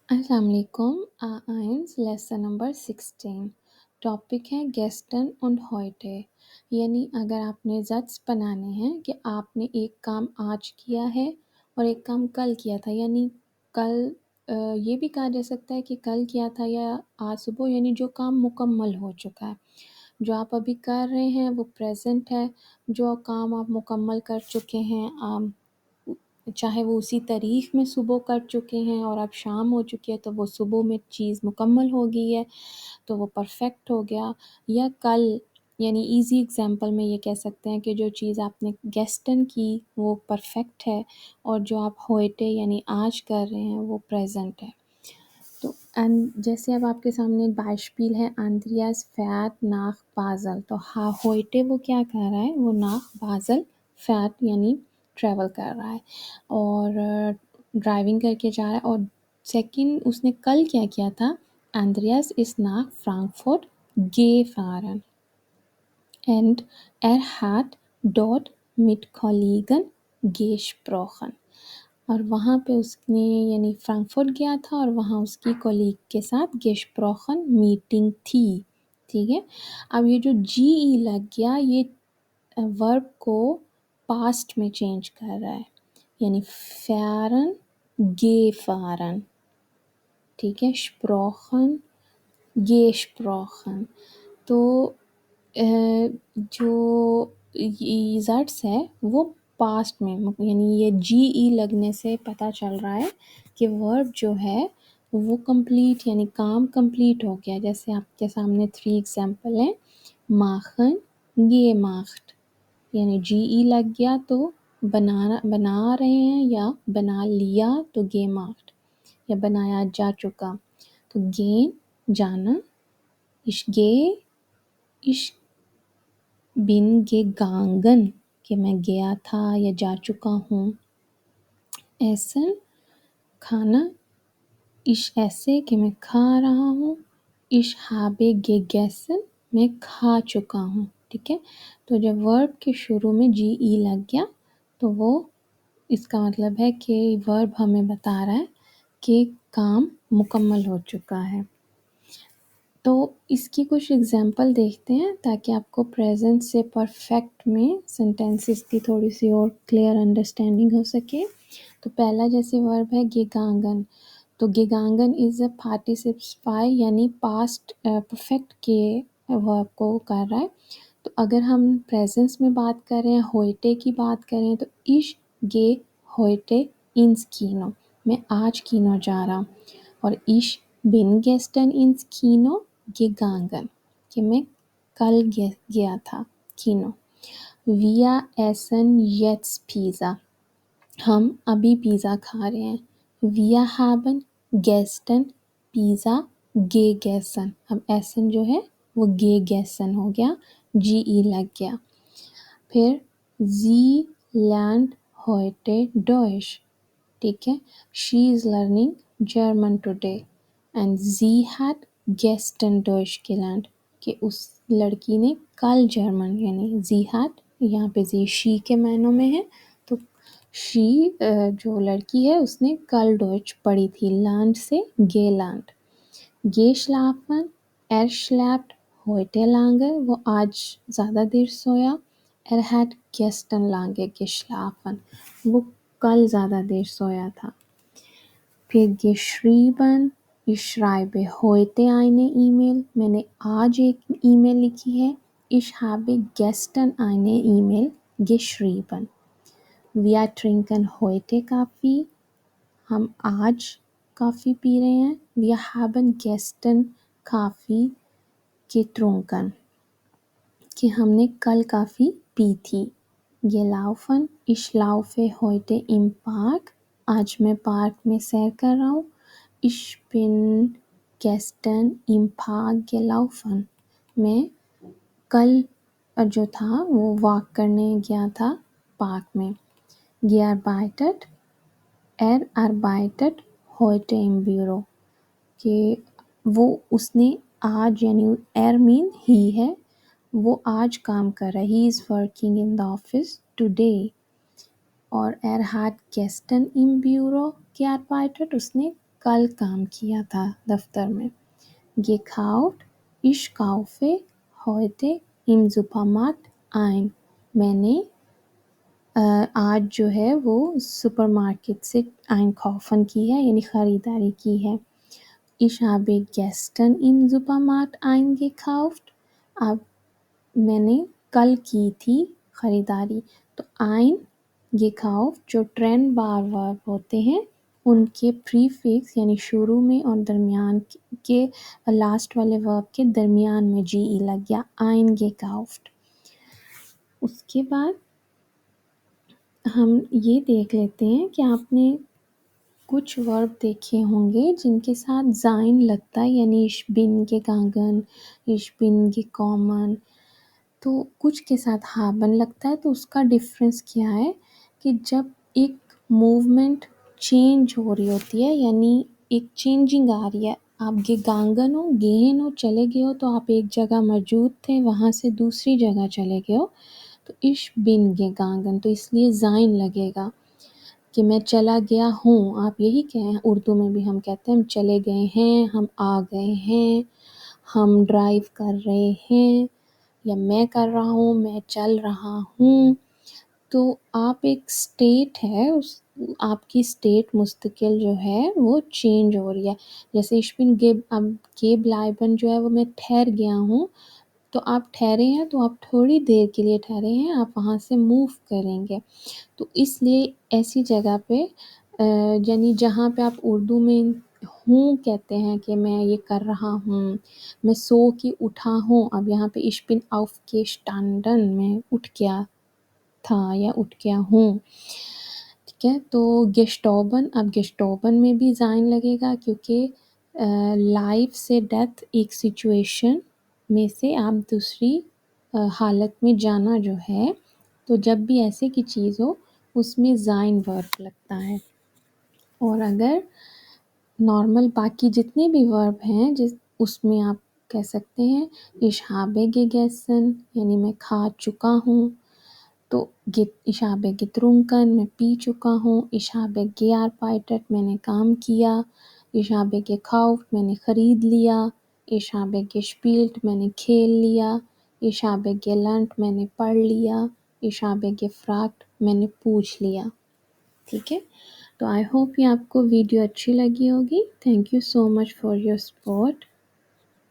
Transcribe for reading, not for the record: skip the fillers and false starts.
السلام علیکم. Ions lesson number 16. Topic ہے گیسٹن und heute. یعنی اگر آپ نے زٹس بنانے ہیں کہ آپ نے ایک کام آج کیا ہے اور ایک کام کل کیا تھا، یعنی کل یہ بھی کہا جا سکتا ہے کہ کل کیا تھا یا آج صبح، یعنی جو کام مکمل ہو چکا ہے. جو آپ ابھی کر رہے ہیں وہ پریزنٹ ہے، جو کام آپ مکمل کر چکے ہیں چاہے وہ اسی تاریخ میں صبح کر چکے ہیں اور اب شام ہو چکی ہے تو وہ صبح میں چیز مکمل ہو گئی ہے تو وہ پرفیکٹ ہو گیا. یا کل، یعنی ایزی ایگزامپل میں یہ کہہ سکتے ہیں کہ جو چیز آپ نے گیسٹن کی وہ پرفیکٹ ہے اور جو آپ ہوئٹے یعنی آج کر رہے ہیں وہ پریزنٹ ہے. تو جیسے اب آپ کے سامنے ایک بائشپیل ہے، اندریاس فیٹ ناخ بازل. تو ہوئٹے وہ کیا کر رہا ہے، وہ ناخ بازل فیٹ یعنی ٹریول کر رہا ہے اور ڈرائیونگ کر کے جا رہا ہے. اور سیکنڈ اس نے کل کیا کیا تھا، Andreas us ناخ فرانکفرٹ gefahren and hat dort mit Kollegen gesprochen. اور وہاں پہ اس نے یعنی فرانکفرٹ گیا تھا اور وہاں اس کی کولیگ کے ساتھ gesprochen میٹنگ تھی. ٹھیک ہے، اب یہ جو جی ای لگ گیا یہ ورب کو پاسٹ میں چینج کر رہا ہے، یعنی فیرن gefahren. ٹھیک ہے، شپروخن gesprochen. تو جو زٹس ہے وہ پاسٹ میں، یعنی یہ جی ای لگنے سے پتہ چل رہا ہے کہ ورب جو ہے وہ کمپلیٹ یعنی کام کمپلیٹ ہو گیا. جیسے آپ کے سامنے 3 ایگزامپل ہیں، ماخن gemacht یعنی جی ای لگ گیا تو بنا رہے ہیں یا بنا لیا تو gemacht یا بنایا جا چکا. تو گین جانا، ich gehe ich bin gegangen کہ میں گیا تھا یا جا چکا ہوں. ایسن کھانا، ich esse کہ میں کھا رہا ہوں، ich habe gegessen میں کھا چکا ہوں. ٹھیک ہے، تو جب ورب کے شروع میں جی ای لگ گیا تو وہ اس کا مطلب ہے کہ ورب ہمیں بتا رہا ہے کہ کام مکمل ہو چکا ہے. تو اس کی کچھ اگزامپل دیکھتے ہیں تاکہ آپ کو پریزنٹ سے پرفیکٹ میں سینٹینسز کی تھوڑی سی اور کلیئر انڈرسٹینڈنگ ہو سکے. تو پہلا جیسے ورب ہے gegangen. تو gegangen از اے پارٹیسپل یعنی پاسٹ پرفیکٹ کے ورب کو کر رہا ہے. تو اگر ہم پریزنس میں بات کر رہے ہیں، ہوئٹے کی بات کریں تو ich gehe heute ins Kino میں آج کینو جا رہا ہوں. اور ich bin gestern ins Kino gegangen کہ میں کل گیا تھا کینو. Wir essen jetzt Pizza ہم ابھی پیزا کھا رہے ہیں. Wir haben gestern Pizza gegessen. اب ایسن جو ہے وہ gegessen ہو گیا، جی ای لگ گیا. پھر sie lernt heute Deutsch. ٹھیک ہے، she is learning German today and sie hat gestern Deutsch gelernt کہ اس لڑکی نے کل جرمن یعنی sie hat یہاں پہ sie she کے معنوں میں ہے تو she جو لڑکی ہے اس نے کل ڈوئچ پڑھی تھی. lernt سے gelernt. geschlafen schläft heute lange وہ آج زیادہ دیر سویا. hat gestern lange geschlafen وہ کل زیادہ دیر سویا تھا. پھر geschrieben ich schreibe heute eine E-Mail میں نے آج ایک ای میل لکھی ہے. ich habe gestern eine E-Mail geschrieben. wir trinken heute Kaffee ہم آج کافی پی رہے ہیں. wir haben gestern Kaffee getrunken کہ ہم نے کل کافی پی تھی. gelaufen ich laufe heute im Park آج میں پارک میں سیر کر رہا ہوں. ich bin gestern im Park gelaufen میں کل جو تھا وہ واک کرنے گیا تھا پارک میں. gearbeitet arbeitet heute im Büro کہ وہ اس نے آج یعنی مین ہی ہے وہ آج کام کر رہا ہے. he is working in the office today. اور hat gestern im Büro gearbeitet اس نے کل کام کیا تھا دفتر میں. Gekauft, ich kaufe heute im Supermarkt ein. میں نے آج جو ہے وہ سپر مارکیٹ سے einkaufen کی ہے یعنی خریداری کی ہے. Ich habe gestern im Supermarkt eingekauft. اب میں نے کل کی تھی خریداری. تو ein gekauft جو ٹرینڈ بار ورب ہوتے ہیں ان کے پری فکس یعنی شروع میں اور درمیان کے لاسٹ والے ورب کے درمیان میں جی ای لگ گیا. ein gekauft. اس کے بعد ہم یہ دیکھ لیتے ہیں کہ آپ نے کچھ ورب دیکھے ہوں گے جن کے ساتھ زائن لگتا ہے یعنی ich bin gegangen, ich bin gekommen. تو کچھ کے ساتھ ہابن لگتا ہے. تو اس کا ڈفرینس کیا ہے کہ جب ایک موومنٹ چینج ہو رہی ہوتی ہے یعنی ایک چینجنگ آ رہی ہے. آپ گیگانگن ہو گہن ہو چلے گئے ہو تو آپ ایک جگہ موجود تھے وہاں سے دوسری جگہ چلے گئے ہو تو ich bin gegangen. تو اس لیے زائن لگے گا کہ میں چلا گیا ہوں. آپ یہی کہیں اردو میں بھی ہم کہتے ہیں ہم چلے گئے ہیں, ہم آ گئے ہیں, ہم ڈرائیو کر رہے ہیں یا میں کر رہا ہوں, میں چل رہا ہوں. تو آپ ایک اسٹیٹ ہے آپ کی اسٹیٹ مستقل جو ہے وہ چینج ہو رہی ہے. جیسے ich bin geblieben جو ہے وہ میں ٹھہر گیا ہوں. تو آپ ٹھہرے ہیں تو آپ تھوڑی دیر کے لیے ٹھہرے ہیں, آپ وہاں سے موو کریں گے. تو اس لیے ایسی جگہ پہ یعنی جہاں پہ آپ اردو میں ہوں کہتے ہیں کہ میں یہ کر رہا ہوں, میں سو کے اٹھا ہوں. اب یہاں پہ ich bin aufgestanden میں اٹھ گیا تھا یا اٹھ گیا ہوں. ٹھیک ہے. تو گیسٹوبن, اب گیسٹوبن میں بھی زائن لگے گا کیونکہ لائف سے ڈیتھ ایک سچویشن میں سے آپ دوسری حالت میں جانا جو ہے تو جب بھی ایسے کی چیز ہو اس میں زائن ورب لگتا ہے. اور اگر نارمل باقی جتنے بھی ورب ہیں اس میں آپ کہہ سکتے ہیں ich habe gegessen یعنی میں کھا چکا ہوں. تو ich habe getrunken میں پی چکا ہوں. ich habe gearbeitet میں نے کام کیا. ich habe gekauft میں نے خرید لیا. ich habe gespielt میں نے کھیل لیا. ich habe gelernt میں نے پڑھ لیا. ich habe gefragt میں نے پوچھ لیا. ٹھیک ہے. تو آئی ہوپ یہ آپ کو ویڈیو اچھی لگی ہوگی. Thank you so much for your support.